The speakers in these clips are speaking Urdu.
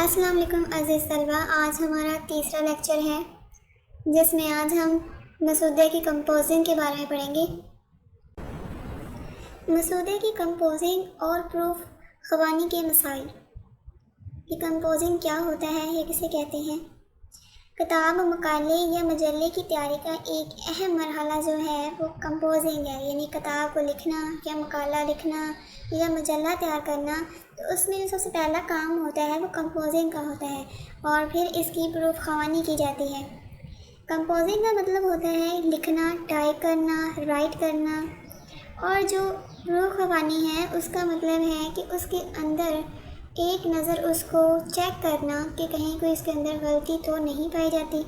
السلام علیکم عزیز طلبہ، آج ہمارا تیسرا لیکچر ہے جس میں آج ہم مسودے کی کمپوزنگ کے بارے میں پڑھیں گے۔ مسودے کی کمپوزنگ اور پروف خوانی کے مسائل۔ یہ کمپوزنگ کیا ہوتا ہے، یہ کسے کہتے ہیں؟ کتاب، مقالے یا مجلے کی تیاری کا ایک اہم مرحلہ جو ہے وہ کمپوزنگ ہے، یعنی کتاب کو لکھنا یا مقالہ لکھنا یا مجلہ تیار کرنا۔ تو اس میں جو سب سے پہلا کام ہوتا ہے وہ کمپوزنگ کا ہوتا ہے اور پھر اس کی پروف خوانی کی جاتی ہے۔ کمپوزنگ کا مطلب ہوتا ہے لکھنا، ٹائپ کرنا، رائٹ کرنا، اور جو پروف خوانی ہے اس کا مطلب ہے کہ اس کے اندر ایک نظر اس کو چیک کرنا کہ کہیں کوئی اس کے اندر غلطی تو نہیں پائی جاتی۔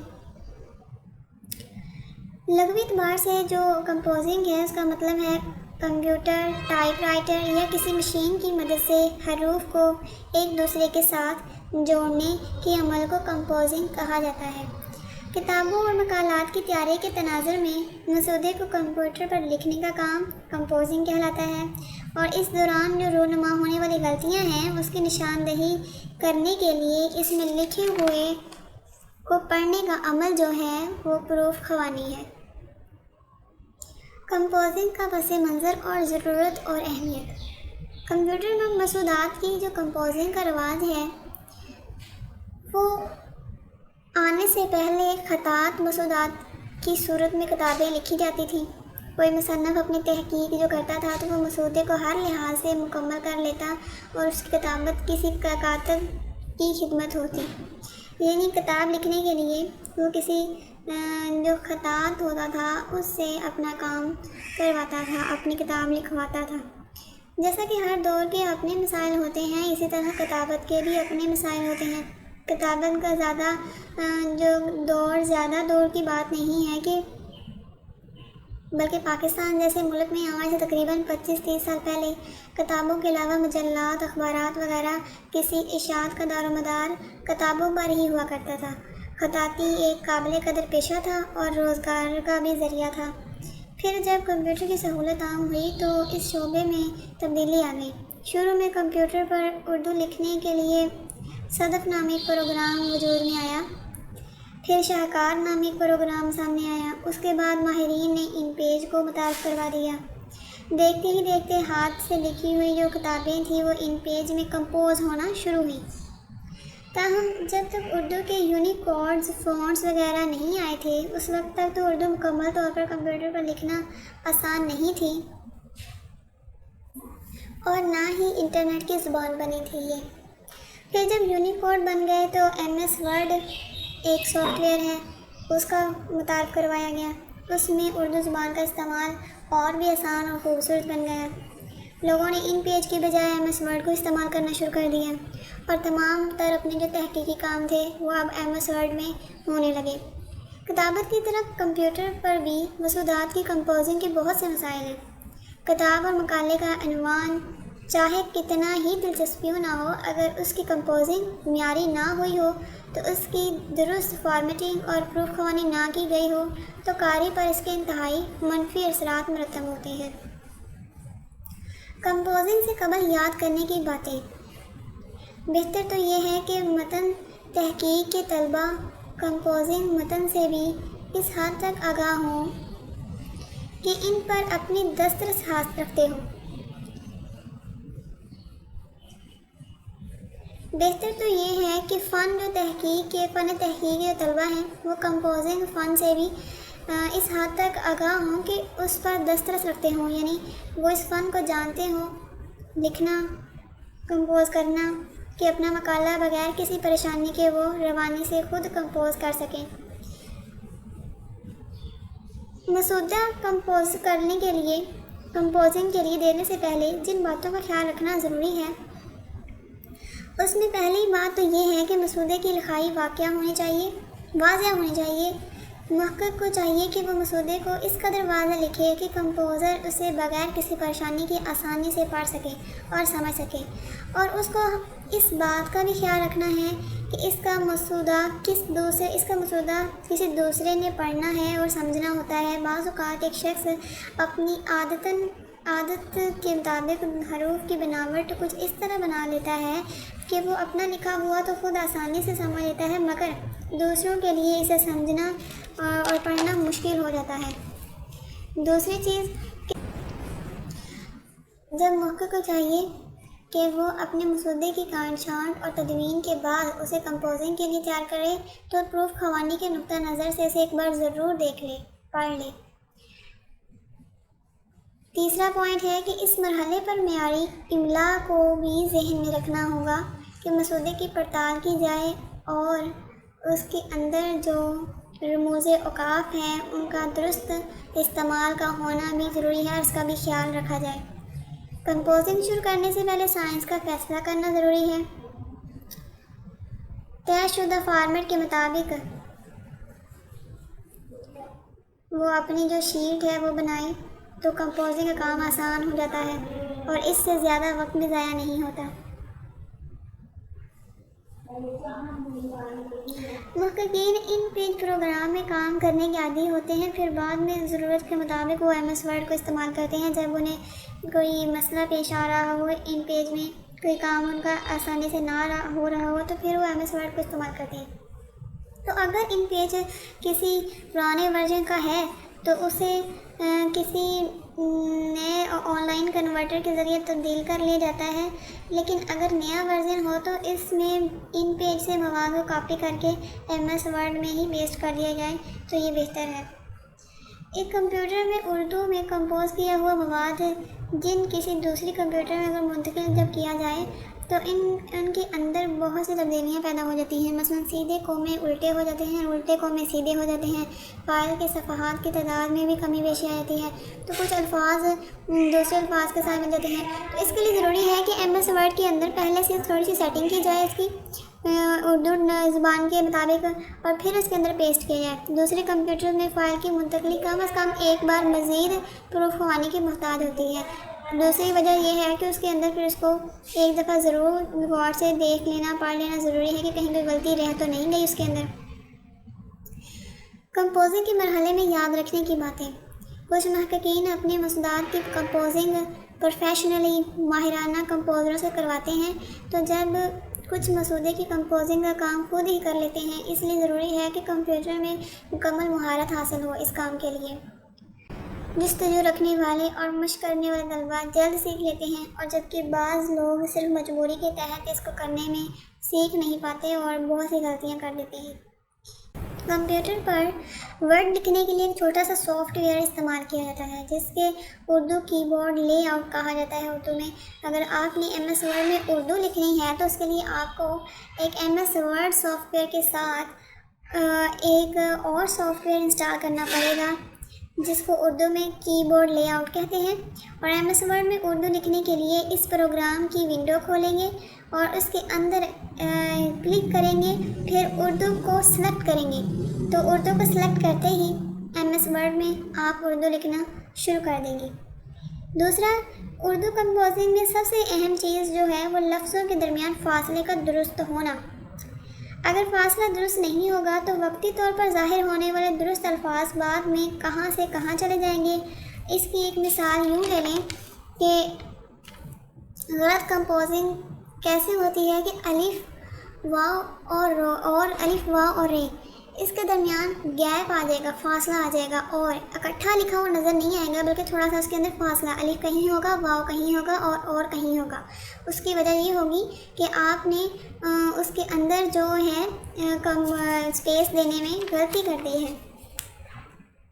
لغوی اعتبار سے جو کمپوزنگ ہے اس کا مطلب ہے کمپیوٹر، ٹائپ رائٹر یا کسی مشین کی مدد سے حروف کو ایک دوسرے کے ساتھ جوڑنے کے عمل کو کمپوزنگ کہا جاتا ہے۔ کتابوں اور مقالات کی تیاری کے تناظر میں مسودے کو کمپیوٹر پر لکھنے کا کام کمپوزنگ کہلاتا ہے، اور اس دوران جو رونما ہونے والی غلطیاں ہیں اس کی نشاندہی کرنے کے لیے اس میں لکھے ہوئے کو پڑھنے کا عمل جو ہے وہ پروف خوانی ہے۔ کمپوزنگ کا پس منظر اور ضرورت اور اہمیت۔ کمپیوٹر میں مسودات کی جو کمپوزنگ کا رواج ہے وہ آنے سے پہلے خطاط مسودات کی صورت میں کتابیں لکھی جاتی تھیں۔ کوئی مصنف اپنی تحقیق جو کرتا تھا تو وہ مسودے کو ہر لحاظ سے مکمل کر لیتا اور اس کی کتابت کسی کاتب کی خدمت ہوتی، یعنی کتاب لکھنے کے لیے وہ کسی جو خطاط ہوتا تھا اس سے اپنا کام کرواتا تھا، اپنی کتاب لکھواتا تھا۔ جیسا کہ ہر دور کے اپنے مسائل ہوتے ہیں اسی طرح کتابت کے بھی اپنے مسائل ہوتے ہیں۔ کتابت کا زیادہ دور کی بات نہیں ہے کہ بلکہ پاکستان جیسے ملک میں آج سے تقریباً 25-30 سال پہلے کتابوں کے علاوہ مجلات، اخبارات وغیرہ کسی اشاعت کا دار و مدار کتابوں پر ہی ہوا کرتا تھا۔ خطاطی ایک قابل قدر پیشہ تھا اور روزگار کا بھی ذریعہ تھا۔ پھر جب کمپیوٹر کی سہولت عام ہوئی تو اس شعبے میں تبدیلی آ گئی۔ شروع میں کمپیوٹر پر اردو لکھنے کے لیے صدف نامی ایک پروگرام وجود میں آیا، پھر شاہکار نامی ایک پروگرام سامنے آیا، اس کے بعد ماہرین نے ان پیج کو متعارف کروا دیا۔ دیکھتے ہی دیکھتے ہاتھ سے لکھی ہوئی جو کتابیں تھیں وہ ان پیج میں کمپوز ہونا شروع ہوئیں۔ تاہم جب تک اردو کے یونیکوڈز، فونٹس وغیرہ نہیں آئے تھے اس وقت تک تو اردو مکمل طور پر کمپیوٹر پر لکھنا آسان نہیں تھی اور نہ ہی انٹرنیٹ کی زبان بنی تھی یہ۔ پھر جب یونیکوڈ بن گئے تو ایم ایس ورڈ ایک سافٹ ویئر ہے، اس کا متعارف کروایا گیا۔ اس میں اردو زبان کا استعمال اور بھی آسان اور خوبصورت بن گیا۔ لوگوں نے ان پیج کی بجائے ایم ایس ورڈ کو استعمال کرنا شروع کر دیا اور تمام تر اپنے جو تحقیقی کام تھے وہ اب ایم ایس ورڈ میں ہونے لگے۔ کتابت کی طرف کمپیوٹر پر بھی مسودات کی کمپوزنگ کے بہت سے مسائل ہیں۔ کتاب اور مقالے کا عنوان چاہے کتنا ہی دلچسپی نہ ہو، اگر اس کی کمپوزنگ معیاری نہ ہوئی ہو تو اس کی درست فارمیٹنگ اور پروف خوانی نہ کی گئی ہو تو قاری پر اس کے انتہائی منفی اثرات مرتب ہوتے ہیں۔ کمپوزنگ سے قبل یاد کرنے کی باتیں۔ بہتر تو یہ ہے کہ متن تحقیق کے طلبہ کمپوزنگ متن سے بھی اس حد تک آگاہ ہوں کہ ان پر اپنی دسترس رکھتے ہوں۔ بہتر تو یہ ہے کہ فن تحقیق کے طلبہ ہیں وہ کمپوزنگ فن سے بھی اس حد تک آگاہ ہوں کہ اس پر دسترس رکھتے ہوں، یعنی وہ اس فن کو جانتے ہوں، لکھنا، کمپوز کرنا، کہ اپنا مقالہ بغیر کسی پریشانی کے وہ روانی سے خود کمپوز کر سکیں۔ مسودہ کمپوز کرنے کے لیے کمپوزنگ کے لیے دینے سے پہلے جن باتوں کا خیال رکھنا ضروری ہے اس میں پہلی بات تو یہ ہے کہ مسودے کی لکھائی واضح ہونی چاہیے۔ محقق کو چاہیے کہ وہ مسودے کو اس قدر واضح لکھے کہ کمپوزر اسے بغیر کسی پریشانی کے آسانی سے پڑھ سکے اور سمجھ سکے، اور اس کو اس بات کا بھی خیال رکھنا ہے کہ اس کا مسودہ کسی دوسرے نے پڑھنا ہے اور سمجھنا ہوتا ہے۔ بعض اوقات ایک شخص اپنی عادت کے مطابق حروف کی بناوٹ کچھ اس طرح بنا لیتا ہے کہ وہ اپنا لکھا ہوا تو خود آسانی سے سمجھ لیتا ہے، مگر دوسروں کے لیے اسے سمجھنا اور پڑھنا مشکل ہو جاتا ہے۔ دوسری چیز، جب محقق کو چاہیے کہ وہ اپنے مسودے کی کاٹ چھانٹ اور تدوین کے بعد اسے کمپوزنگ کے لیے تیار کرے تو پروف خوانی کے نقطہ نظر سے اسے ایک بار ضرور دیکھ لے، پڑھ لے۔ تیسرا پوائنٹ ہے کہ اس مرحلے پر معیاری املا کو بھی ذہن میں رکھنا ہوگا کہ مسودے کی پڑتال کی جائے اور اس کے اندر جو رموز اوقاف ہیں ان کا درست استعمال کا ہونا بھی ضروری ہے، اس کا بھی خیال رکھا جائے۔ کمپوزنگ شروع کرنے سے پہلے سائنس کا فیصلہ کرنا ضروری ہے۔ طے شدہ فارمیٹ کے مطابق وہ اپنی جو شیٹ ہے وہ بنائے تو کمپوزنگ کا کام آسان ہو جاتا ہے اور اس سے زیادہ وقت بھی ضائع نہیں ہوتا۔ محققین ان پیج پروگرام میں کام کرنے کے عادی ہوتے ہیں، پھر بعد میں ضرورت کے مطابق وہ ایم ایس ورڈ کو استعمال کرتے ہیں۔ جب انہیں کوئی مسئلہ پیش آ رہا ہو، ان پیج میں کوئی کام ان کا آسانی سے نہ ہو رہا ہو، تو پھر وہ ایم ایس ورڈ کو استعمال کرتے ہیں۔ تو اگر ان پیج کسی پرانے ورژن کا ہے تو اسے کسی نئے آن لائن کنورٹر کے ذریعے تبدیل کر لیا جاتا ہے، لیکن اگر نیا ورژن ہو تو اس میں ان پیج سے مواد کو کاپی کر کے ایم ایس ورڈ میں ہی پیسٹ کر دیا جائے تو یہ بہتر ہے۔ ایک کمپیوٹر میں اردو میں کمپوز کیا ہوا مواد جن کسی دوسری کمپیوٹر میں اگر منتقل جب کیا جائے تو ان کے اندر بہت سی تبدیلیاں پیدا ہو جاتی ہیں، مثلاً سیدھے کومے الٹے ہو جاتے ہیں، الٹے کومے سیدھے ہو جاتے ہیں، فائل کے صفحات کی تعداد میں بھی کمی بیشی آ جاتی ہے، تو کچھ الفاظ دوسرے الفاظ کے ساتھ مل جاتے ہیں۔ تو اس کے لیے ضروری ہے کہ ایم ایس ورڈ کے اندر پہلے سے تھوڑی سی سیٹنگ کی جائے اس کی اردو زبان کے مطابق اور پھر اس کے اندر پیسٹ کیا جائے۔ دوسرے کمپیوٹر میں فائل کی منتقلی کم از کم ایک بار مزید پروف خوانی کی محتاج ہوتی ہے۔ دوسری وجہ یہ ہے کہ اس کے اندر پھر اس کو ایک دفعہ ضرور غور سے دیکھ لینا، پڑھ لینا ضروری ہے کہ کہیں کوئی غلطی رہ تو نہیں گئی اس کے اندر۔ کمپوزنگ کے مرحلے میں یاد رکھنے کی باتیں۔ کچھ محققین اپنے مسودات کی کمپوزنگ پروفیشنلی ماہرانہ کمپوزروں سے کرواتے ہیں، تو جب کچھ مسودے کی کمپوزنگ کا کام خود ہی کر لیتے ہیں، اس لیے ضروری ہے کہ کمپیوٹر میں مکمل مہارت حاصل ہو اس کام کے لیے۔ جستجو رکھنے والے اور مشق کرنے والے طلباء جلد سیکھ لیتے ہیں، اور جبکہ بعض لوگ صرف مجبوری کے تحت اس کو کرنے میں سیکھ نہیں پاتے اور بہت سی غلطیاں کر دیتے ہیں۔ کمپیوٹر پر ورڈ لکھنے کے لیے ایک چھوٹا سا سافٹ ویئر استعمال کیا جاتا ہے جس کے اردو کی بورڈ لے آؤٹ کہا جاتا ہے اردو میں۔ اگر آپ نے ایم ایس ورڈ میں اردو لکھنی ہے تو اس کے لیے آپ کو ایک M S word software کے ساتھ ایک اور سافٹ ویئر انسٹال کرنا پڑے گا جس کو اردو میں کی بورڈ لے آؤٹ کہتے ہیں، اور ایم ایس ورڈ میں اردو لکھنے کے لیے اس پروگرام کی ونڈو کھولیں گے اور اس کے اندر کلک کریں گے، پھر اردو کو سلیکٹ کریں گے، تو اردو کو سلیکٹ کرتے ہی ایم ایس ورڈ میں آپ اردو لکھنا شروع کر دیں گے۔ دوسرا، اردو کمپوزنگ میں سب سے اہم چیز جو ہے وہ لفظوں کے درمیان فاصلے کا درست ہونا۔ اگر فاصلہ درست نہیں ہوگا تو وقتی طور پر ظاہر ہونے والے درست الفاظ بعد میں کہاں سے کہاں چلے جائیں گے۔ اس کی ایک مثال یوں لے لیں کہ غلط کمپوزنگ کیسے ہوتی ہے کہ الف واو اور الف واو اور رے، اس کے درمیان گیپ آ جائے گا، فاصلہ آ جائے گا، اور اکٹھا لکھا ہوا نظر نہیں آئے گا بلکہ تھوڑا سا اس کے اندر فاصلہ، الف کہیں ہوگا، واو کہیں ہوگا اور کہیں ہوگا۔ اس کی وجہ یہ ہوگی کہ آپ نے اس کے اندر جو ہے کم اسپیس دینے میں غلطی کر دی ہے،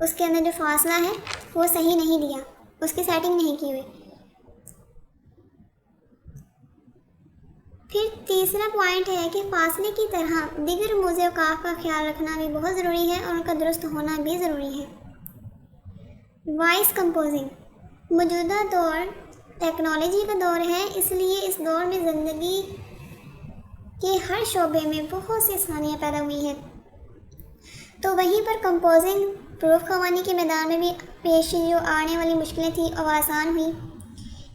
اس کے اندر جو فاصلہ ہے وہ صحیح نہیں دیا، اس کی سیٹنگ نہیں کی ہوئی۔ پھر تیسرا پوائنٹ ہے کہ فاصلے کی طرح دیگر رموز اوقاف کا خیال رکھنا بھی بہت ضروری ہے اور ان کا درست ہونا بھی ضروری ہے۔ وائس کمپوزنگ موجودہ دور ٹیکنالوجی کا دور ہے، اس لیے اس دور میں زندگی کے ہر شعبے میں بہت سی آسانیاں پیدا ہوئی ہیں، تو وہیں پر کمپوزنگ پروف خوانی کے میدان میں بھی پیش جو آنے والی مشکلیں تھیں وہ آسان ہوئی۔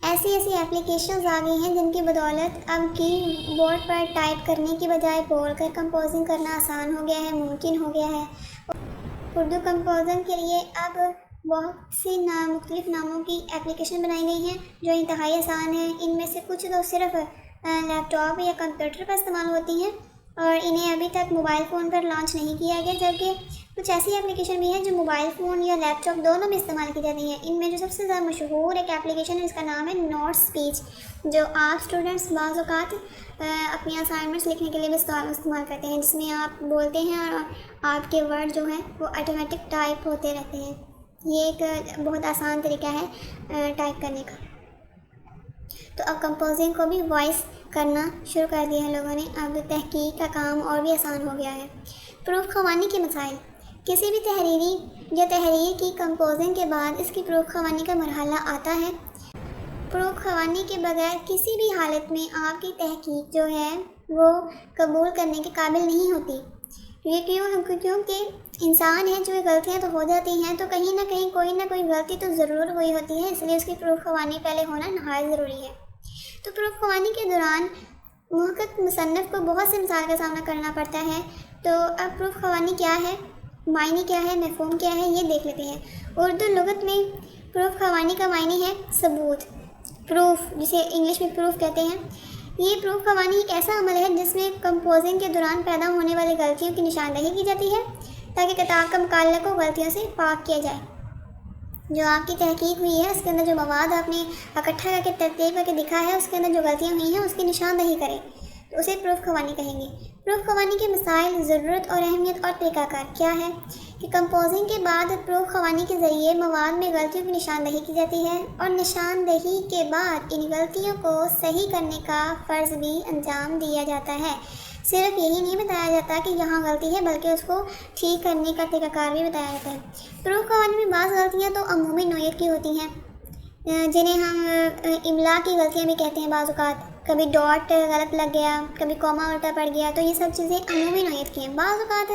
ایسی اپلیکیشنز آ گئی ہیں جن کی بدولت اب کی بورڈ پر ٹائپ کرنے کی بجائے بول کر کمپوزنگ کرنا آسان ہو گیا ہے، ممکن ہو گیا ہے۔ اردو کمپوزنگ کے لیے اب بہت سی مختلف ناموں کی اپلیکیشن بنائی گئی ہیں جو انتہائی آسان ہیں۔ ان میں سے کچھ تو صرف لیپ ٹاپ یا کمپیوٹر پر استعمال ہوتی ہیں اور انہیں ابھی تک موبائل فون پر لانچ نہیں کیا گیا، جبکہ کچھ ایسی اپلیکیشن بھی ہیں جو موبائل فون یا لیپ ٹاپ دونوں میں استعمال کی جاتی ہیں۔ ان میں جو سب سے زیادہ مشہور ایک اپلیکیشن ہے، اس کا نام ہے نوٹ اسپیچ، جو آپ اسٹوڈنٹس بعض اوقات اپنی اسائنمنٹس لکھنے کے لیے بھی استعمال کرتے ہیں، جس میں آپ بولتے ہیں اور آپ کے ورڈ جو ہیں وہ آٹومیٹک ٹائپ ہوتے رہتے ہیں۔ یہ ایک بہت آسان طریقہ ہے ٹائپ کرنے کا۔ تو اب کمپوزنگ کو بھی وائس کرنا شروع کر دیا ہے لوگوں نے، اب تحقیق کا کام اور بھی آسان ہو گیا ہے۔ پروف خوانی کے مسائل۔ کسی بھی تحریر کی کمپوزنگ کے بعد اس کی پروف خوانی کا مرحلہ آتا ہے۔ پروف خوانی کے بغیر کسی بھی حالت میں آپ کی تحقیق جو ہے وہ قبول کرنے کے قابل نہیں ہوتی۔ یہ کیونکہ انسان ہے، جو غلطیاں تو ہو جاتی ہیں، تو کہیں نہ کہیں کوئی نہ کوئی غلطی تو ضرور ہوئی ہوتی ہے، اس لیے اس کی پروف خوانی پہلے ہونا نہایت ضروری ہے۔ تو پروف خوانی کے دوران محقق مصنف کو بہت سے مسائل کا سامنا کرنا پڑتا ہے۔ تو اب پروف خوانی کیا ہے، معنی کیا ہے، مفہوم کیا ہے، یہ دیکھ لیتے ہیں۔ اردو لغت میں پروف خوانی کا معنی ہے ثبوت، پروف، جسے انگلش میں پروف کہتے ہیں۔ یہ پروف خوانی ایک ایسا عمل ہے جس میں کمپوزنگ کے دوران پیدا ہونے والی غلطیوں کی نشاندہی کی جاتی ہے، تاکہ کتاب کا مقالہ کو غلطیوں سے پاک کیا جائے۔ جو آپ کی تحقیق ہوئی ہے، اس کے اندر جو مواد آپ نے اکٹھا کر کے ترتیب کر کے دکھا ہے، اس کے اندر جو غلطیاں ہوئی ہیں اس کی نشاندہی کریں، تو اسے پروف خوانی کہیں گے۔ پروف خوانی کے مسائل، ضرورت اور اہمیت اور طریقہ کار کیا ہے کہ کمپوزنگ کے بعد پروف خوانی کے ذریعے مواد میں غلطیوں کی نشاندہی کی جاتی ہے، اور نشاندہی کے بعد ان غلطیوں کو صحیح کرنے کا فرض بھی انجام دیا جاتا ہے۔ صرف یہی نہیں بتایا جاتا کہ یہاں غلطی ہے، بلکہ اس کو ٹھیک کرنے کا طریقہ کار بھی بتایا جاتا ہے۔ پروف خوانی میں بعض غلطیاں تو عمومی نوعیت کی ہوتی ہیں، جنہیں ہم املا کی غلطیاں بھی کہتے ہیں۔ بعض اوقات کبھی ڈاٹ غلط لگ گیا، کبھی کوما الٹا پڑ گیا، تو یہ سب چیزیں عمومی نوعیت کی ہیں۔ بعض اوقات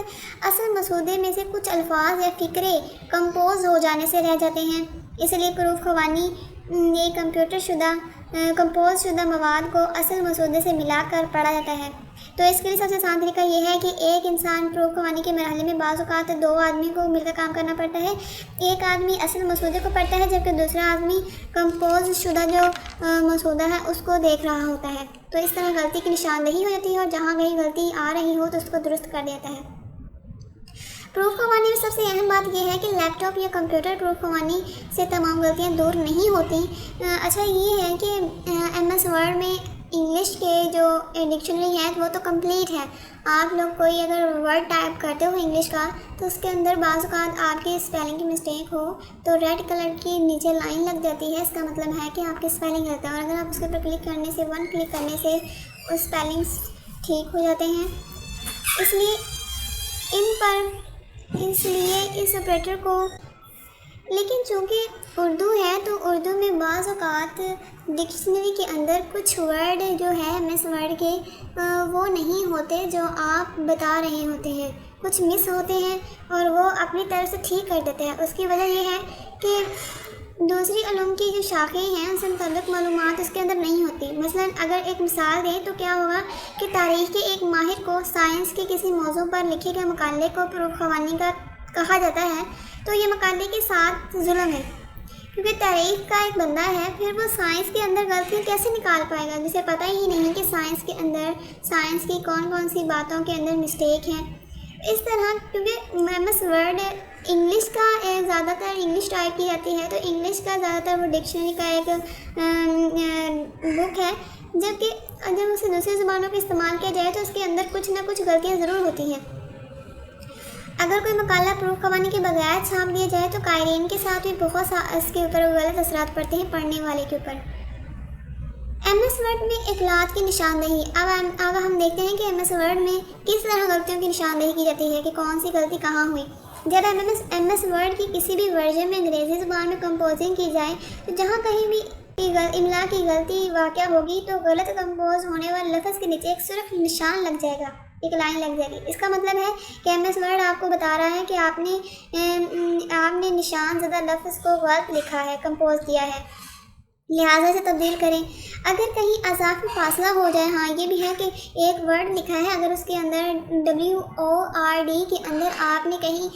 اصل مسودے میں سے کچھ الفاظ یا فقرے کمپوز ہو جانے سے رہ جاتے ہیں، اس لیے پروف خوانی یہ کمپوز شدہ مواد کو اصل مسودے سے ملا کر پڑھا جاتا ہے۔ تو اس کے لیے سب سے آسان طریقہ یہ ہے کہ ایک انسان پروف خوانی کے مرحلے میں بعض اوقات دو آدمی کو مل کر کام کرنا پڑتا ہے۔ ایک آدمی اصل مسودے کو پڑھتا ہے، جبکہ دوسرا آدمی کمپوز شدہ جو مسودہ ہے اس کو دیکھ رہا ہوتا ہے۔ تو اس طرح غلطی کی نشاندہی ہو جاتی ہے، اور جہاں کہیں غلطی آ رہی ہو تو اس کو درست کر دیتا ہے۔ پروف خوانی میں سب سے اہم بات یہ ہے کہ لیپ ٹاپ یا کمپیوٹر پروف خوانی سے تمام غلطیاں دور نہیں ہوتی۔ اچھا یہ ہے کہ ایم ایس ورڈ میں انگلش کے جو ڈکشنری ہے وہ تو کمپلیٹ ہے۔ آپ لوگ کوئی اگر ورڈ ٹائپ کرتے ہو انگلش کا، تو اس کے اندر بعض اوقات آپ کی اسپیلنگ کی مسٹیک ہو تو ریڈ کلر کی نیچے لائن لگ جاتی ہے، اس کا مطلب ہے کہ آپ کی اسپیلنگ غلط ہے، اور اگر آپ اس کے اوپر کلک کرنے سے کلک کرنے سے اس اسپیلنگس ٹھیک ہو جاتے ہیں۔ اس لیے اس آپریٹر کو، لیکن چونکہ اردو ہے تو اردو میں بعض اوقات ڈکشنری کے اندر کچھ ورڈ جو ہے ایم ایس ورڈ کے وہ نہیں ہوتے جو آپ بتا رہے ہوتے ہیں، کچھ مس ہوتے ہیں اور وہ اپنی طرف سے ٹھیک کر دیتے ہیں۔ اس کی وجہ یہ ہے کہ دوسری علوم کی جو شاخیں ہیں ان سے متعلق معلومات اس کے اندر نہیں ہوتی۔ مثلا اگر ایک مثال دیں تو کیا ہوگا کہ تاریخ کے ایک ماہر کو سائنس کے کسی موضوع پر لکھے گئے مقالے کو پروف خوانی کا کہا جاتا ہے، تو یہ مقالے کے ساتھ ظلم ہے، کیونکہ تاریخ کا ایک بندہ ہے، پھر وہ سائنس کے اندر غلطیاں کیسے نکال پائے گا جسے پتہ ہی نہیں کہ سائنس کے اندر سائنس کی کون کون سی باتوں کے اندر مسٹیک ہیں۔ اس طرح کیونکہ ایم ایس ورڈ انگلش کا زیادہ تر انگلش ٹائپ کی جاتی ہے، تو انگلش کا زیادہ تر وہ ڈکشنری کا ایک بک ہے، جبکہ جب اسے دوسری زبانوں کا استعمال کیا جائے تو اس کے اندر کچھ نہ کچھ غلطیاں ضرور ہوتی ہیں۔ اگر کوئی مقالہ پروف خوانی کے بغیر چھاپ دیا جائے تو قارئین کے ساتھ بھی بہت اس کے اوپر غلط اثرات پڑتے ہیں پڑھنے والے کے اوپر۔ ایم ایس ورڈ میں اطلاعات کی نشاندہی۔ اب ہم دیکھتے ہیں کہ ایم ایس ورڈ میں کس طرح غلطیوں کی نشاندہی کی جاتی ہے کہ کون سی غلطی کہاں ہوئی۔ جب ایم ایس ورڈ کی کسی بھی ورژن میں انگریزی زبان میں کمپوزنگ کی جائے تو جہاں کہیں بھی املا کی غلطی واقع ہوگی تو غلط کمپوز ہونے والے لفظ کے نیچے ایک صرف نشان لگ جائے گا، ایک لائن لگ جائے گی۔ اس کا مطلب ہے کہ ایم ایس ورڈ آپ کو بتا رہا ہے کہ آپ نے نشان زدہ لفظ کو غلط لکھا ہے، کمپوز کیا ہے۔ لہٰذا سے تبدیل کریں۔ اگر کہیں اضافی فاصلہ ہو جائے، ہاں یہ بھی ہے کہ ایک ورڈ لکھا ہے، اگر اس کے اندر WORD کے اندر آپ نے کہیں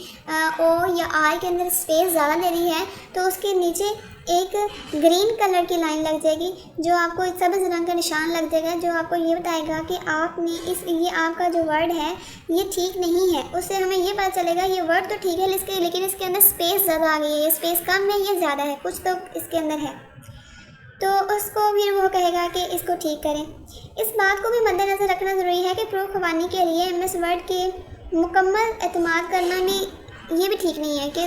او یا آئی کے اندر اسپیس زیادہ لے لی ہے تو اس کے نیچے ایک گرین کلر کی لائن لگ جائے گی، جو آپ کو سبز رنگ کا نشان لگ جائے گا، جو آپ کو یہ بتائے گا کہ آپ نے یہ آپ کا جو ورڈ ہے یہ ٹھیک نہیں ہے۔ اس سے ہمیں یہ پتہ چلے گا یہ ورڈ تو ٹھیک ہے لیکن اس کے اندر اسپیس زیادہ آ گئی ہے، یہ اسپیس کم ہے، یہ زیادہ ہے، کچھ تو اس کے اندر ہے، تو اس کو پھر وہ کہے گا کہ اس کو ٹھیک کریں۔ اس بات کو بھی مد نظر رکھنا ضروری ہے کہ پروف خوانی کے لیے MS ورڈ کے مکمل اعتماد کرنا میں یہ بھی ٹھیک نہیں ہے کہ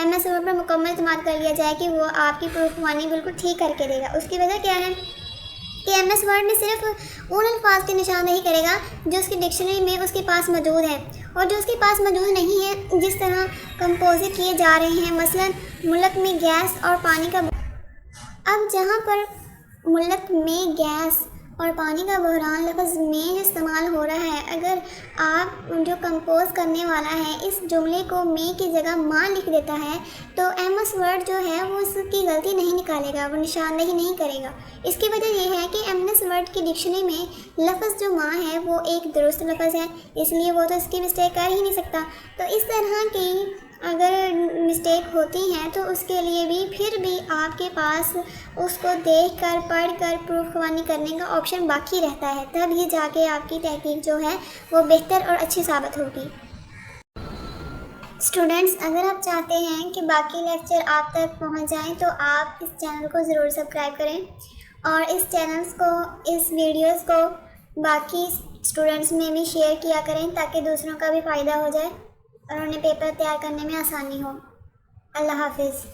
MS ورڈ پر مکمل اعتماد کر لیا جائے کہ وہ آپ کی پروف خوانی بالکل ٹھیک کر کے دے گا۔ اس کی وجہ کیا ہے کہ MS ورڈ میں صرف ان الفاظ کی نشاندہی کرے گا جو اس کی ڈکشنری میں اس کے پاس موجود ہے، اور جو اس کے پاس موجود نہیں ہے جس طرح کمپوزٹ کیے جا رہے ہیں، مثلا ملک میں گیس اور پانی کا اب جہاں پر ملک میں گیس اور پانی کا بحران لفظ میں استعمال ہو رہا ہے، اگر آپ جو کمپوز کرنے والا ہے اس جملے کو میں کی جگہ ماں لکھ دیتا ہے تو MS ورڈ جو ہے وہ اس کی غلطی نہیں نکالے گا، وہ نشاندہی نہیں کرے گا۔ اس کی وجہ یہ ہے کہ MS ورڈ کی ڈکشنری میں لفظ جو ماں ہے وہ ایک درست لفظ ہے، اس لیے وہ تو اس کی مسٹیک کر ہی نہیں سکتا۔ تو اس طرح کی اگر مسٹیک ہوتی ہیں تو اس کے لیے بھی پھر بھی آپ کے پاس اس کو دیکھ کر پڑھ کر پروف خوانی کرنے کا آپشن باقی رہتا ہے، تب ہی جا کے آپ کی تحقیق جو ہے وہ بہتر اور اچھی ثابت ہوگی۔ اسٹوڈنٹس، اگر آپ چاہتے ہیں کہ باقی لیکچر آپ تک پہنچ جائیں تو آپ اس چینل کو ضرور سبسکرائب کریں اور اس ویڈیوز کو باقی اسٹوڈنٹس میں بھی شیئر کیا کریں تاکہ دوسروں کا بھی فائدہ ہو جائے اور انہیں پیپر تیار کرنے میں آسانی ہو۔ اللہ حافظ۔